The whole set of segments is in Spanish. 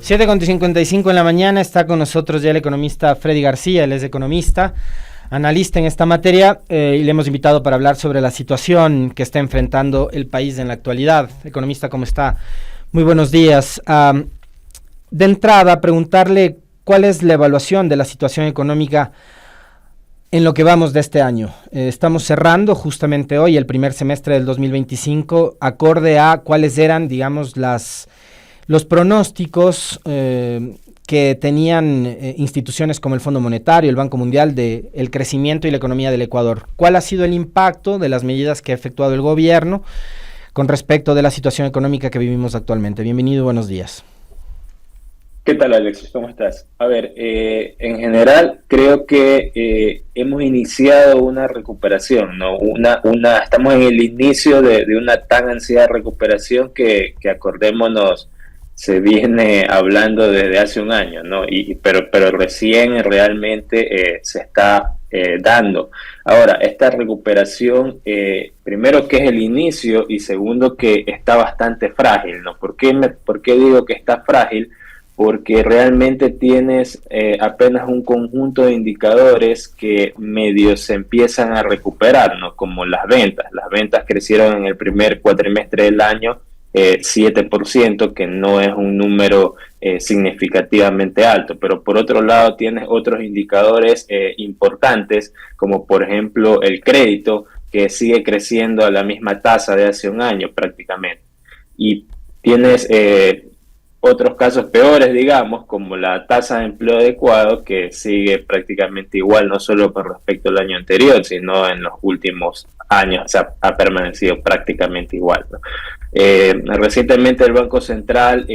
7:55 en la mañana, está con nosotros ya el economista Freddy García. Él es economista, analista en esta materia, y le hemos invitado para hablar sobre la situación que está enfrentando el país en la actualidad. Economista, ¿cómo está? Muy buenos días. De entrada, preguntarle cuál es la evaluación de la situación económica en lo que vamos de este año. Estamos cerrando justamente hoy el primer semestre del 2025, acorde a cuáles eran, digamos, los pronósticos que tenían instituciones como el Fondo Monetario, el Banco Mundial, de el crecimiento y la economía del Ecuador. ¿Cuál ha sido el impacto de las medidas que ha efectuado el gobierno con respecto de la situación económica que vivimos actualmente? Bienvenido, buenos días. ¿Qué tal, Alexis? ¿Cómo estás? A ver, en general creo que hemos iniciado una recuperación, ¿no? Estamos en el inicio de una tan ansiada recuperación que acordémonos, se viene hablando desde hace un año, ¿no? Pero recién realmente se está dando. Ahora, esta recuperación, primero que es el inicio y segundo que está bastante frágil, ¿no? ¿Por qué digo que está frágil? Porque realmente tienes apenas un conjunto de indicadores que medio se empiezan a recuperar, ¿no? Como las ventas. Las ventas crecieron en el primer cuatrimestre del año 7%, que no es un número significativamente alto, pero por otro lado tienes otros indicadores importantes, como por ejemplo el crédito, que sigue creciendo a la misma tasa de hace un año prácticamente. Y tienes otros casos peores, digamos, como la tasa de empleo adecuado, que sigue prácticamente igual, no solo con respecto al año anterior, sino en los últimos años, o sea, ha permanecido prácticamente igual, ¿no? Recientemente el Banco Central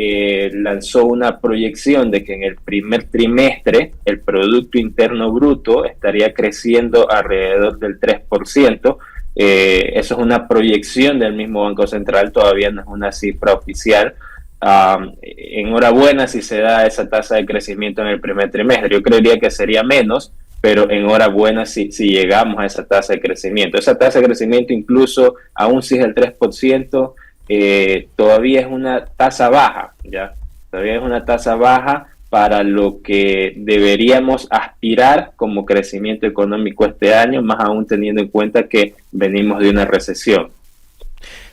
lanzó una proyección de que en el primer trimestre el Producto Interno Bruto estaría creciendo alrededor del 3%. Eso es una proyección del mismo Banco Central, todavía no es una cifra oficial. Enhorabuena si se da esa tasa de crecimiento en el primer trimestre. Yo creería que sería menos, pero enhorabuena si llegamos a esa tasa de crecimiento. Esa tasa de crecimiento, incluso aún si es el 3%, todavía es una tasa baja, ¿ya? Todavía es una tasa baja para lo que deberíamos aspirar como crecimiento económico este año, más aún teniendo en cuenta que venimos de una recesión.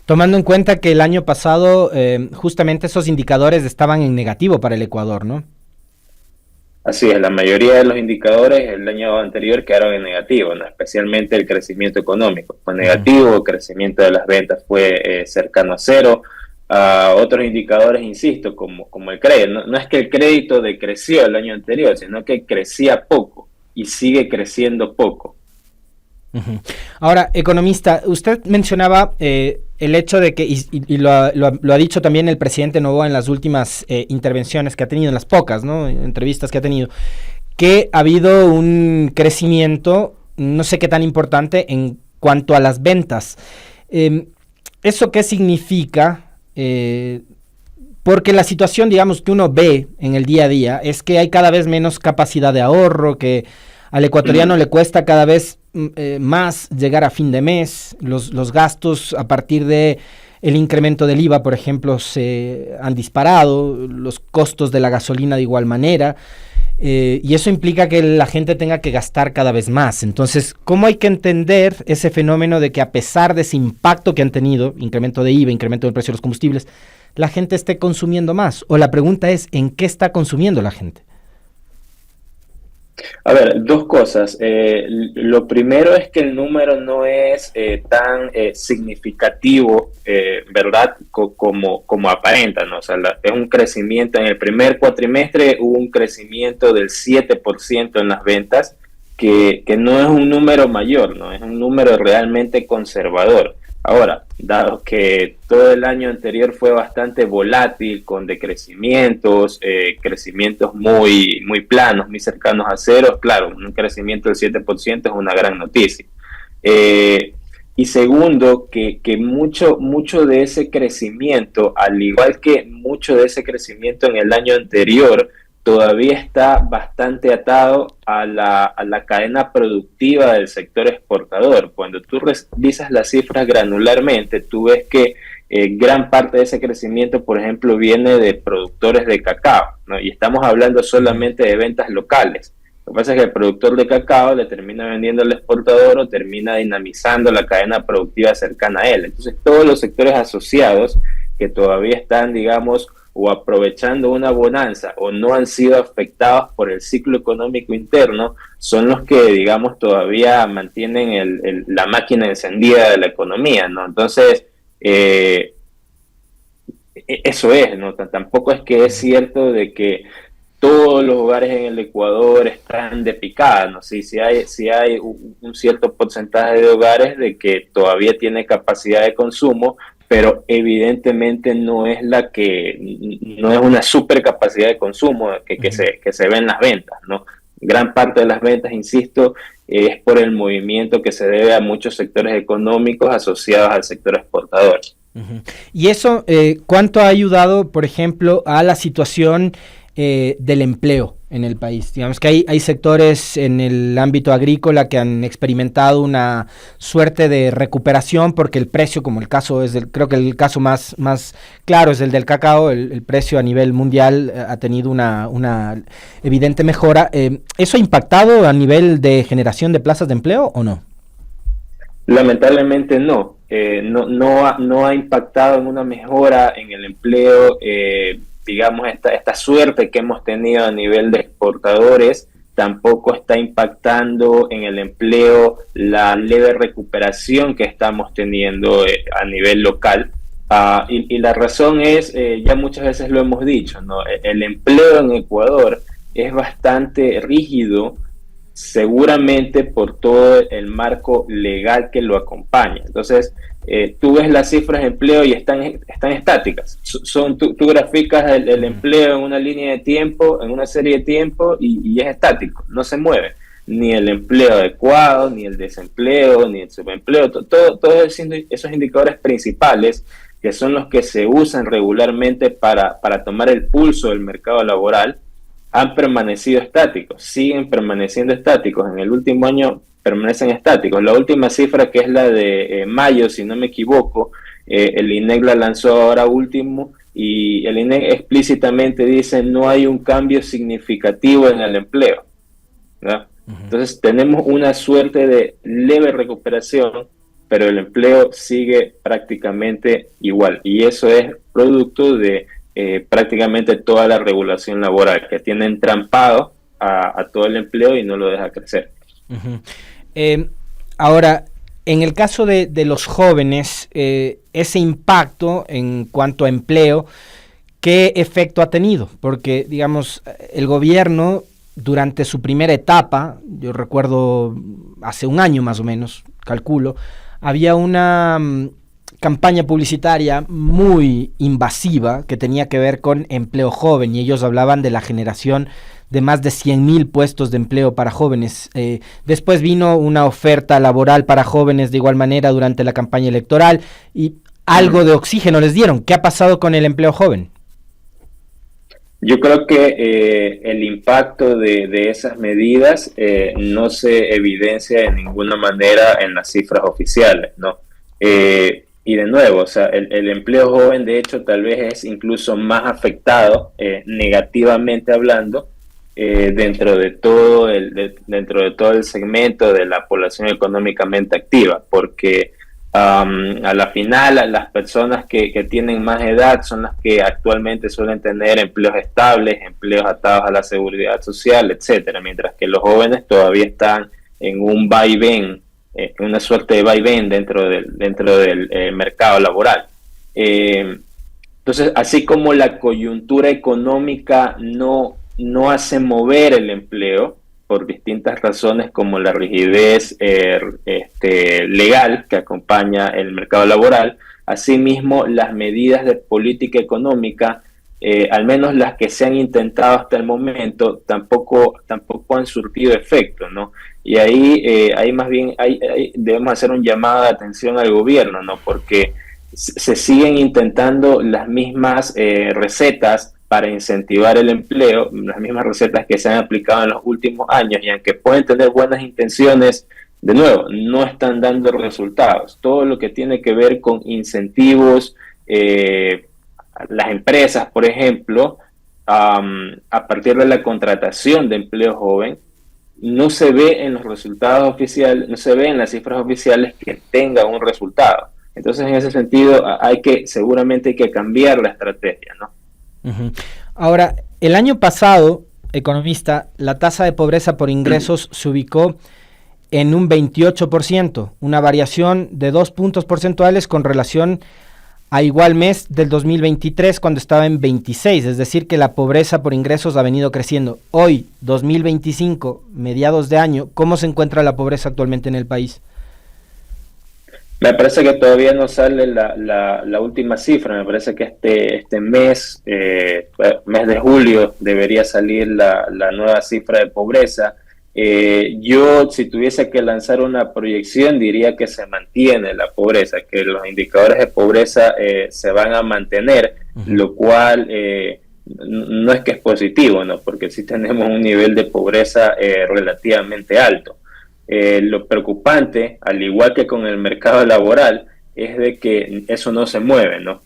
Tomando en cuenta que el año pasado justamente esos indicadores estaban en negativo para el Ecuador, ¿no? Así es, la mayoría de los indicadores el año anterior quedaron en negativo, ¿no? Especialmente el crecimiento económico fue negativo, el crecimiento de las ventas fue cercano a cero. Otros indicadores, insisto, como el crédito, no es que el crédito decreció el año anterior, sino que crecía poco y sigue creciendo poco. Uh-huh. Ahora, economista, usted mencionaba el hecho de que, y lo ha dicho también el presidente Noboa en las últimas intervenciones que ha tenido, en las pocas, ¿no?, entrevistas que ha tenido, que ha habido un crecimiento, no sé qué tan importante, en cuanto a las ventas. ¿Eso qué significa? Porque la situación, digamos, que uno ve en el día a día es que hay cada vez menos capacidad de ahorro, que al ecuatoriano le cuesta cada vez más llegar a fin de mes. Los gastos a partir de el incremento del IVA, por ejemplo, se han disparado, los costos de la gasolina de igual manera, y eso implica que la gente tenga que gastar cada vez más. Entonces, ¿cómo hay que entender ese fenómeno de que a pesar de ese impacto que han tenido, incremento de IVA, incremento del precio de los combustibles, la gente esté consumiendo más? O la pregunta es, ¿en qué está consumiendo la gente? A ver, dos cosas. Lo primero es que el número no es tan significativo, ¿verdad?, como aparenta, ¿no? O sea, es un crecimiento. En el primer cuatrimestre hubo un crecimiento del 7% en las ventas, que no es un número mayor, ¿no? Es un número realmente conservador. Ahora, dado que todo el año anterior fue bastante volátil, con decrecimientos, crecimientos muy planos, muy cercanos a cero, claro, un crecimiento del 7% es una gran noticia. Y segundo, que mucho de ese crecimiento, al igual que mucho de ese crecimiento en el año anterior, todavía está bastante atado a la cadena productiva del sector exportador. Cuando tú revisas las cifras granularmente, tú ves que gran parte de ese crecimiento, por ejemplo, viene de productores de cacao, ¿no? Y estamos hablando solamente de ventas locales. Lo que pasa es que el productor de cacao le termina vendiendo al exportador o termina dinamizando la cadena productiva cercana a él. Entonces, todos los sectores asociados que todavía están, digamos, o aprovechando una bonanza o no han sido afectados por el ciclo económico interno, son los que, digamos, todavía mantienen la máquina encendida de la economía, ¿no? Entonces, eso es, ¿no? Tampoco es que es cierto de que todos los hogares en el Ecuador están de picada, ¿no? Sí, sí hay un cierto porcentaje de hogares de que todavía tiene capacidad de consumo, pero evidentemente no es no es una super capacidad de consumo que se ve en las ventas, ¿no? Gran parte de las ventas, insisto, es por el movimiento que se debe a muchos sectores económicos asociados al sector exportador. Uh-huh. ¿Y eso cuánto ha ayudado, por ejemplo, a la situación del empleo en el país? Digamos que hay sectores en el ámbito agrícola que han experimentado una suerte de recuperación porque el precio, como el caso creo que el caso más claro es el del cacao, el precio a nivel mundial ha tenido una evidente mejora. ¿Eso ha impactado a nivel de generación de plazas de empleo o no? Lamentablemente no. No ha impactado en una mejora en el empleo. Digamos, esta suerte que hemos tenido a nivel de exportadores tampoco está impactando en el empleo la leve recuperación que estamos teniendo a nivel local. Y la razón es, ya muchas veces lo hemos dicho, ¿no? El empleo en Ecuador es bastante rígido, seguramente por todo el marco legal que lo acompaña. Entonces, tú ves las cifras de empleo y están estáticas. Tú graficas el empleo en una línea de tiempo, en una serie de tiempo, y es estático, no se mueve. Ni el empleo adecuado, ni el desempleo, ni el subempleo, todos esos indicadores principales, que son los que se usan regularmente para tomar el pulso del mercado laboral, han permanecido estáticos, siguen permaneciendo estáticos. En el último año permanecen estáticos. La última cifra, que es la de mayo, si no me equivoco, el INEC la lanzó ahora último, y el INEC explícitamente dice no hay un cambio significativo en el empleo, ¿no? Uh-huh. Entonces tenemos una suerte de leve recuperación, pero el empleo sigue prácticamente igual, y eso es producto de prácticamente toda la regulación laboral que tiene entrampado a todo el empleo y no lo deja crecer. Uh-huh. Ahora, en el caso de los jóvenes, ese impacto en cuanto a empleo, ¿qué efecto ha tenido? Porque, digamos, el gobierno durante su primera etapa, yo recuerdo hace un año más o menos, calculo, había una campaña publicitaria muy invasiva que tenía que ver con empleo joven, y ellos hablaban de la generación de más de 100,000 puestos de empleo para jóvenes. Después vino una oferta laboral para jóvenes de igual manera durante la campaña electoral, y algo de oxígeno les dieron. ¿Qué ha pasado con el empleo joven? Yo creo que el impacto de esas medidas no se evidencia de ninguna manera en las cifras oficiales, ¿no? Y de nuevo, o sea, el empleo joven, de hecho, tal vez es incluso más afectado, negativamente hablando, dentro de todo el segmento de la población económicamente activa, porque a la final las personas que tienen más edad son las que actualmente suelen tener empleos estables, empleos atados a la seguridad social, etcétera, mientras que los jóvenes todavía están en un vaivén, una suerte de vaivén dentro del mercado laboral. Entonces, así como la coyuntura económica no hace mover el empleo por distintas razones, como la rigidez legal que acompaña el mercado laboral, asimismo las medidas de política económica, al menos las que se han intentado hasta el momento, tampoco han surtido efecto, ¿no? Y ahí más bien debemos hacer un llamado de atención al gobierno, ¿no? Porque se siguen intentando las mismas recetas para incentivar el empleo, las mismas recetas que se han aplicado en los últimos años, y aunque pueden tener buenas intenciones, de nuevo, no están dando resultados. Todo lo que tiene que ver con incentivos las empresas, por ejemplo, a partir de la contratación de empleo joven, no se ve en los resultados oficiales, no se ve en las cifras oficiales que tenga un resultado. Entonces, en ese sentido, seguramente hay que cambiar la estrategia, ¿no? Uh-huh. Ahora, el año pasado, economista, la tasa de pobreza por ingresos se ubicó en un 28%, una variación de 2 puntos porcentuales con relación a igual mes del 2023, cuando estaba en 26, es decir, que la pobreza por ingresos ha venido creciendo. Hoy, 2025, mediados de año, ¿cómo se encuentra la pobreza actualmente en el país? Me parece que todavía no sale la última cifra. Me parece que este mes, mes de julio, debería salir la nueva cifra de pobreza. Yo, si tuviese que lanzar una proyección, diría que se mantiene la pobreza, que los indicadores de pobreza se van a mantener, lo cual no es que es positivo, ¿no? Porque sí tenemos un nivel de pobreza relativamente alto. Lo preocupante, al igual que con el mercado laboral, es de que eso no se mueve, ¿no?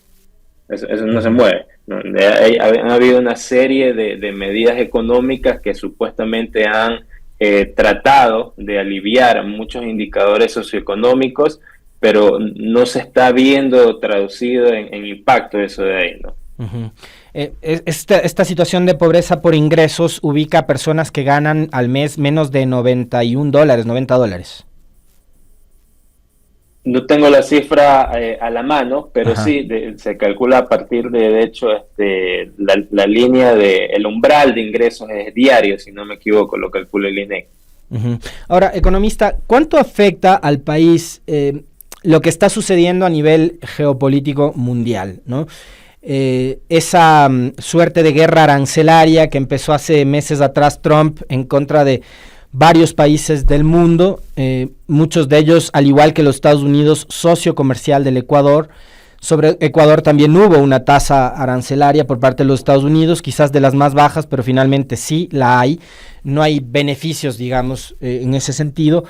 Eso no se mueve, ¿no? Han habido una serie de medidas económicas que supuestamente han tratado de aliviar muchos indicadores socioeconómicos, pero no se está viendo traducido en impacto eso de ahí, ¿no? Uh-huh. Esta situación de pobreza por ingresos ubica a personas que ganan al mes menos de $90. No tengo la cifra a la mano, pero ajá, sí, se calcula a partir de hecho, la línea el umbral de ingresos es diario, si no me equivoco, lo calcula el INEC. Uh-huh. Ahora, economista, ¿cuánto afecta al país lo que está sucediendo a nivel geopolítico mundial, ¿no? Esa suerte de guerra arancelaria que empezó hace meses atrás Trump en contra de varios países del mundo, muchos de ellos, al igual que los Estados Unidos, socio comercial del Ecuador. Sobre Ecuador también hubo una tasa arancelaria por parte de los Estados Unidos, quizás de las más bajas, pero finalmente sí la hay. No hay beneficios, digamos, en ese sentido.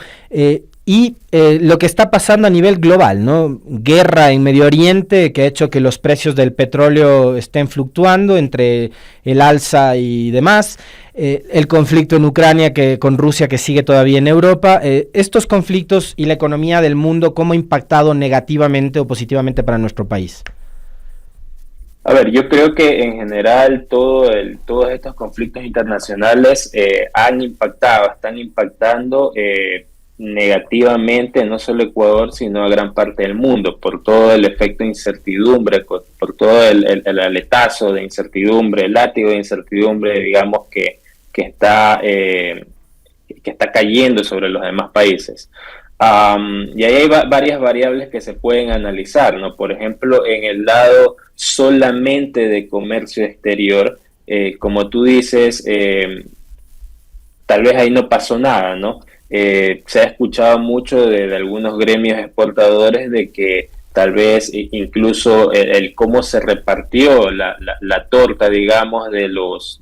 Y lo que está pasando a nivel global, ¿no? Guerra en Medio Oriente que ha hecho que los precios del petróleo estén fluctuando entre el alza y demás. El conflicto en Ucrania con Rusia que sigue todavía en Europa. Estos conflictos y la economía del mundo, ¿cómo ha impactado negativamente o positivamente para nuestro país? A ver, yo creo que en general todos estos conflictos internacionales están impactando negativamente no solo Ecuador, sino a gran parte del mundo, por todo el efecto de incertidumbre, por todo el aletazo de incertidumbre, el látigo de incertidumbre, digamos, que está cayendo sobre los demás países. Y ahí hay varias variables que se pueden analizar, ¿no? Por ejemplo, en el lado solamente de comercio exterior, como tú dices, tal vez ahí no pasó nada, ¿no? Se ha escuchado mucho de algunos gremios exportadores de que tal vez incluso el cómo se repartió la torta, digamos, de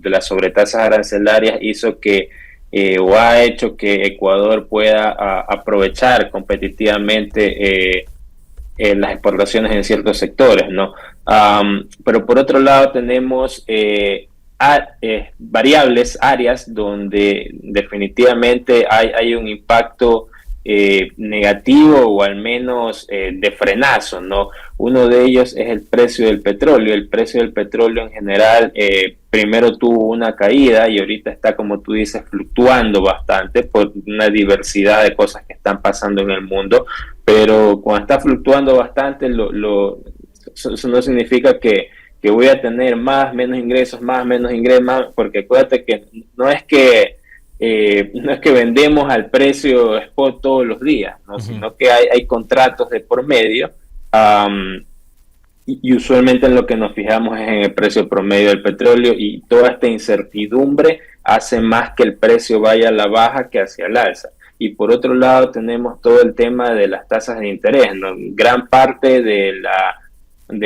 las sobretasas arancelarias hizo que o ha hecho que Ecuador pueda aprovechar competitivamente las exportaciones en ciertos sectores, ¿no? Pero por otro lado tenemos variables, áreas donde definitivamente hay un impacto negativo o al menos de frenazo, ¿no? Uno de ellos es el precio del petróleo. El precio del petróleo en general primero tuvo una caída y ahorita está, como tú dices, fluctuando bastante por una diversidad de cosas que están pasando en el mundo, pero cuando está fluctuando bastante eso no significa que voy a tener menos ingresos, porque acuérdate que no es que vendemos al precio spot todos los días, ¿no? Uh-huh. Sino que hay contratos de por medio, y usualmente en lo que nos fijamos es en el precio promedio del petróleo, y toda esta incertidumbre hace más que el precio vaya a la baja que hacia el alza. Y por otro lado tenemos todo el tema de las tasas de interés, ¿no? Gran parte de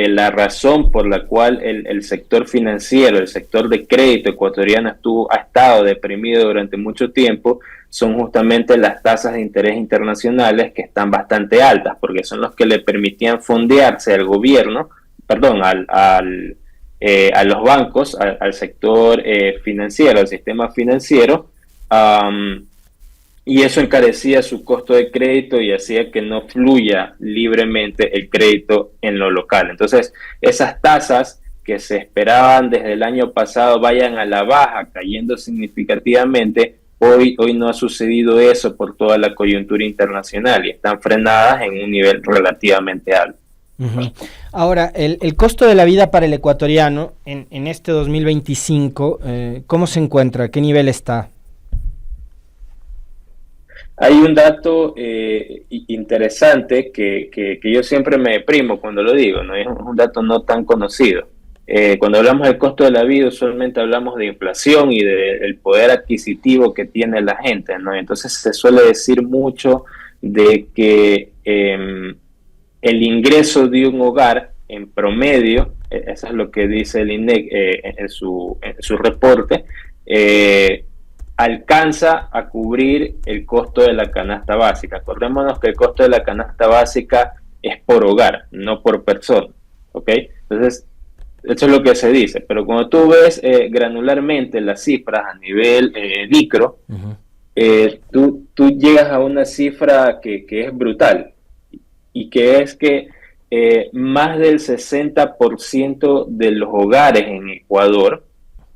la razón por la cual el sector financiero, el sector de crédito ecuatoriano ha estado deprimido durante mucho tiempo, son justamente las tasas de interés internacionales que están bastante altas, porque son los que le permitían fondearse al gobierno perdón, a los bancos, al sector financiero, al sistema financiero, y eso encarecía su costo de crédito y hacía que no fluya libremente el crédito en lo local. Entonces, esas tasas que se esperaban desde el año pasado vayan a la baja, cayendo significativamente. Hoy no ha sucedido eso por toda la coyuntura internacional y están frenadas en un nivel relativamente alto. Uh-huh. Ahora, el costo de la vida para el ecuatoriano en este 2025, ¿cómo se encuentra? ¿Qué nivel está? Hay un dato interesante que yo siempre me deprimo cuando lo digo, ¿no? Es un dato no tan conocido. Cuando hablamos del costo de la vida, usualmente hablamos de inflación y del poder adquisitivo que tiene la gente, ¿no? Entonces se suele decir mucho de que el ingreso de un hogar en promedio, eso es lo que dice el INEC en su reporte, alcanza a cubrir el costo de la canasta básica. Acordémonos que el costo de la canasta básica es por hogar, no por persona, ¿ok? Entonces, eso es lo que se dice, pero cuando tú ves granularmente las cifras a nivel micro, uh-huh. Tú llegas a una cifra que es brutal, y que es que más del 60% de los hogares en Ecuador,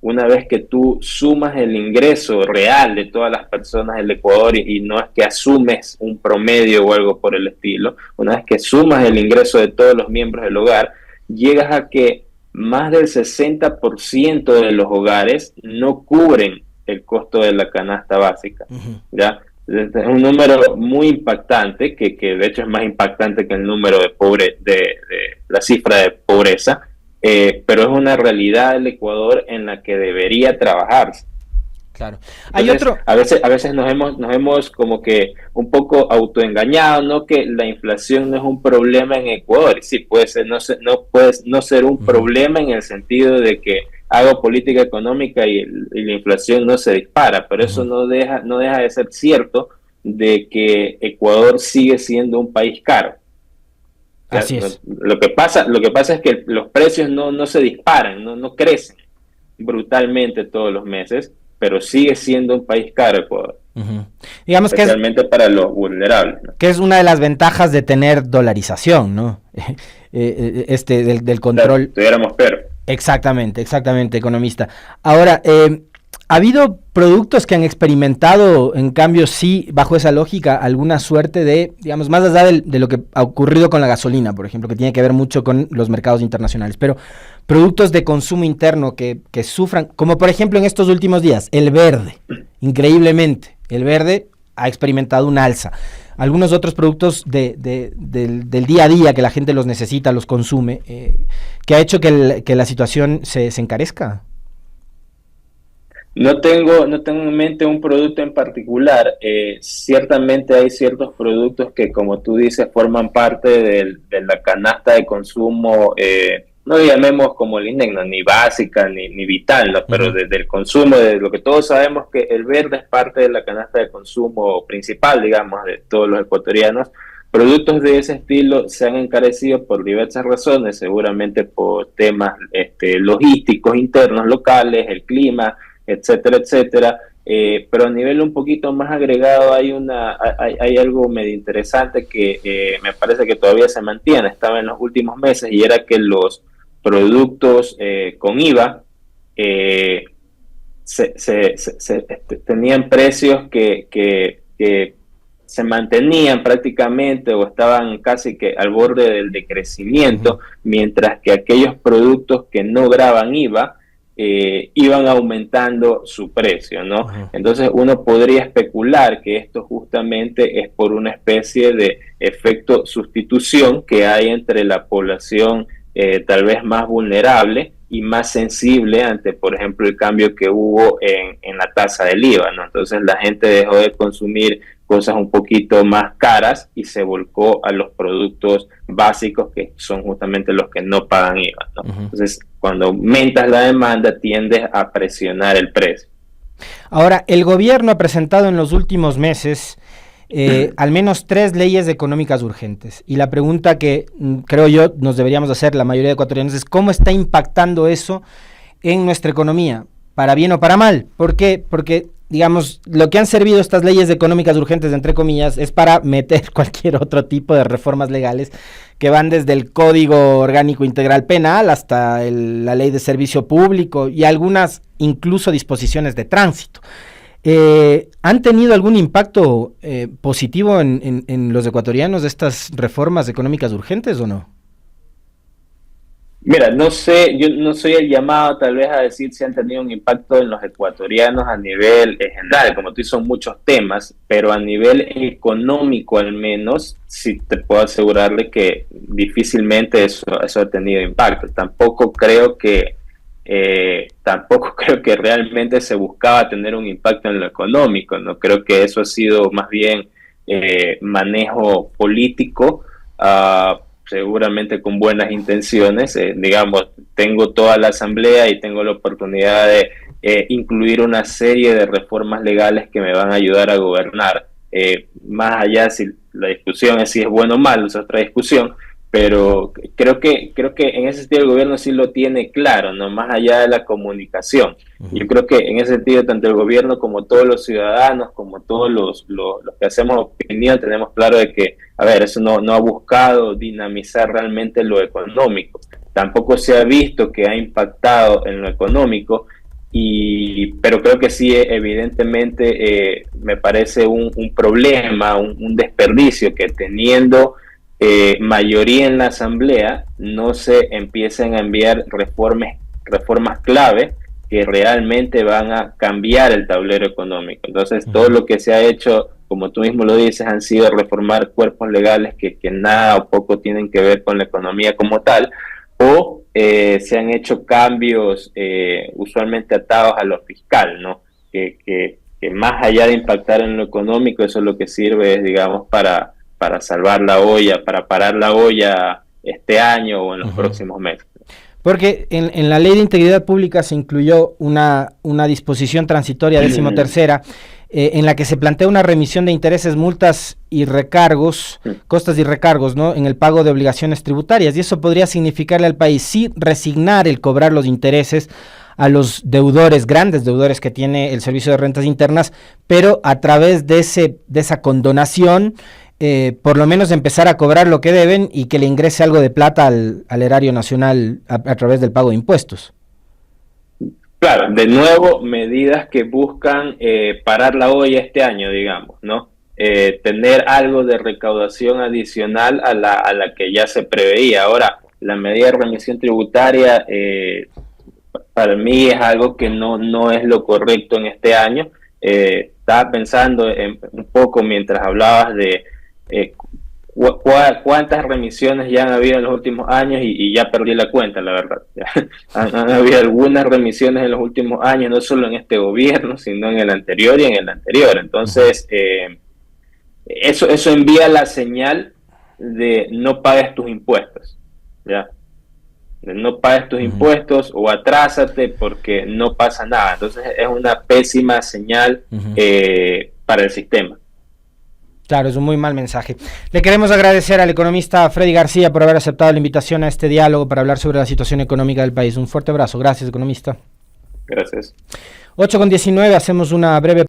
una vez que tú sumas el ingreso real de todas las personas del Ecuador, y no es que asumes un promedio o algo por el estilo, una vez que sumas el ingreso de todos los miembros del hogar, llegas a que más del 60% de los hogares no cubren el costo de la canasta básica, uh-huh. ¿Ya? Es un número muy impactante, que de hecho es más impactante que el número de la cifra de pobreza, pero es una realidad del Ecuador en la que debería trabajarse. Claro. Hay otro. A veces nos hemos como que un poco autoengañado, ¿no? Que la inflación no es un problema en Ecuador. Sí, puede ser, no puede no ser un problema en el sentido de que hago política económica y la inflación no se dispara, pero eso no deja de ser cierto de que Ecuador sigue siendo un país caro. Así es. Lo que pasa es que los precios no se disparan, no crecen brutalmente todos los meses, pero sigue siendo un país caro Ecuador. Uh-huh. Digamos especialmente para los vulnerables, ¿no? Que es una de las ventajas de tener dolarización, ¿no? Del control. Claro, tuviéramos pero. Exactamente, economista. Ahora, ¿ha habido productos que han experimentado, en cambio, sí, bajo esa lógica, alguna suerte de, digamos, más allá de lo que ha ocurrido con la gasolina, por ejemplo, que tiene que ver mucho con los mercados internacionales, pero productos de consumo interno que sufran, como por ejemplo en estos últimos días, el verde, increíblemente, el verde ha experimentado un alza. Algunos otros productos del día a día que la gente los necesita, los consume, que ha hecho que la situación se encarezca. No tengo en mente un producto en particular. Ciertamente hay ciertos productos que, como tú dices, forman parte de la canasta de consumo, no le llamemos como el INEC, no, ni básica ni vital, ¿no? Pero uh-huh. Del consumo, de lo que todos sabemos, que el verde es parte de la canasta de consumo principal, digamos, de todos los ecuatorianos. Productos de ese estilo se han encarecido por diversas razones, seguramente por temas logísticos internos, locales, el clima, etcétera, etcétera, pero a nivel un poquito más agregado hay algo medio interesante que me parece que todavía se mantiene, estaba en los últimos meses, y era que los productos con IVA tenían precios que se mantenían prácticamente o estaban casi que al borde del decrecimiento, mientras que aquellos productos que no graban IVA iban aumentando su precio, ¿no? Uh-huh. Entonces uno podría especular que esto justamente es por una especie de efecto sustitución que hay entre la población tal vez más vulnerable y más sensible ante, por ejemplo, el cambio que hubo en la tasa del IVA, ¿no? Entonces la gente dejó de consumir cosas un poquito más caras y se volcó a los productos básicos, que son justamente los que no pagan IVA, ¿no? Uh-huh. Entonces, cuando aumentas la demanda, tiendes a presionar el precio. Ahora, el gobierno ha presentado en los últimos meses al menos 3 leyes económicas urgentes. Y la pregunta que creo yo nos deberíamos hacer la mayoría de ecuatorianos es ¿cómo está impactando eso en nuestra economía? ¿Para bien o para mal? ¿Por qué? Porque, digamos, lo que han servido estas leyes económicas urgentes, entre comillas, es para meter cualquier otro tipo de reformas legales que van desde el Código Orgánico Integral Penal hasta la Ley de Servicio Público y algunas incluso disposiciones de tránsito. ¿Han tenido algún impacto positivo en los ecuatorianos estas reformas económicas urgentes o no? Mira, no sé, yo no soy el llamado tal vez a decir si han tenido un impacto en los ecuatorianos a nivel general, como tú dices, son muchos temas, pero a nivel económico al menos, sí te puedo asegurarle que difícilmente eso ha tenido impacto. Tampoco creo que realmente se buscaba tener un impacto en lo económico, no creo que eso ha sido más bien manejo político. Seguramente con buenas intenciones, digamos, tengo toda la asamblea y tengo la oportunidad de incluir una serie de reformas legales que me van a ayudar a gobernar, más allá si la discusión es si es bueno o malo, es otra discusión, pero creo que en ese sentido el gobierno sí lo tiene claro, no más allá de la comunicación. Yo creo que en ese sentido tanto el gobierno como todos los ciudadanos, como todos los que hacemos opinión, tenemos claro de que, a ver, eso no ha buscado dinamizar realmente lo económico. Tampoco se ha visto que ha impactado en lo económico, pero creo que sí, evidentemente, me parece un problema, un desperdicio que teniendo mayoría en la asamblea no se empiecen a enviar reformas clave que realmente van a cambiar el tablero económico. Entonces, todo lo que se ha hecho, como tú mismo lo dices, han sido reformar cuerpos legales que nada o poco tienen que ver con la economía como tal, o se han hecho cambios usualmente atados a lo fiscal, ¿no? Que más allá de impactar en lo económico, eso lo que sirve es, digamos, para salvar la olla, para parar la olla este año o en los próximos meses. Porque en la Ley de Integridad Pública se incluyó una disposición transitoria 13ª en la que se plantea una remisión de intereses, multas y recargos, costas y recargos, ¿no?, en el pago de obligaciones tributarias, y eso podría significarle al país sí resignar el cobrar los intereses a los deudores, grandes deudores que tiene el Servicio de Rentas Internas, pero a través de esa condonación, por lo menos empezar a cobrar lo que deben y que le ingrese algo de plata al erario nacional a través del pago de impuestos. Claro, de nuevo, medidas que buscan parar la olla este año, digamos, ¿no? Tener algo de recaudación adicional a la que ya se preveía. Ahora, la medida de remisión tributaria para mí es algo que no es lo correcto en este año. Estaba pensando un poco mientras hablabas de cuántas remisiones ya han habido en los últimos años y ya perdí la cuenta, la verdad. Han habido algunas remisiones en los últimos años, no solo en este gobierno, sino en el anterior y en el anterior. Entonces, eso envía la señal de no pagues tus impuestos, ¿ya? De no pagues tus impuestos o atrásate porque no pasa nada. Entonces, es una pésima señal para el sistema. Claro, es un muy mal mensaje. Le queremos agradecer al economista Freddy García por haber aceptado la invitación a este diálogo para hablar sobre la situación económica del país. Un fuerte abrazo. Gracias, economista. Gracias. 8:19, hacemos una breve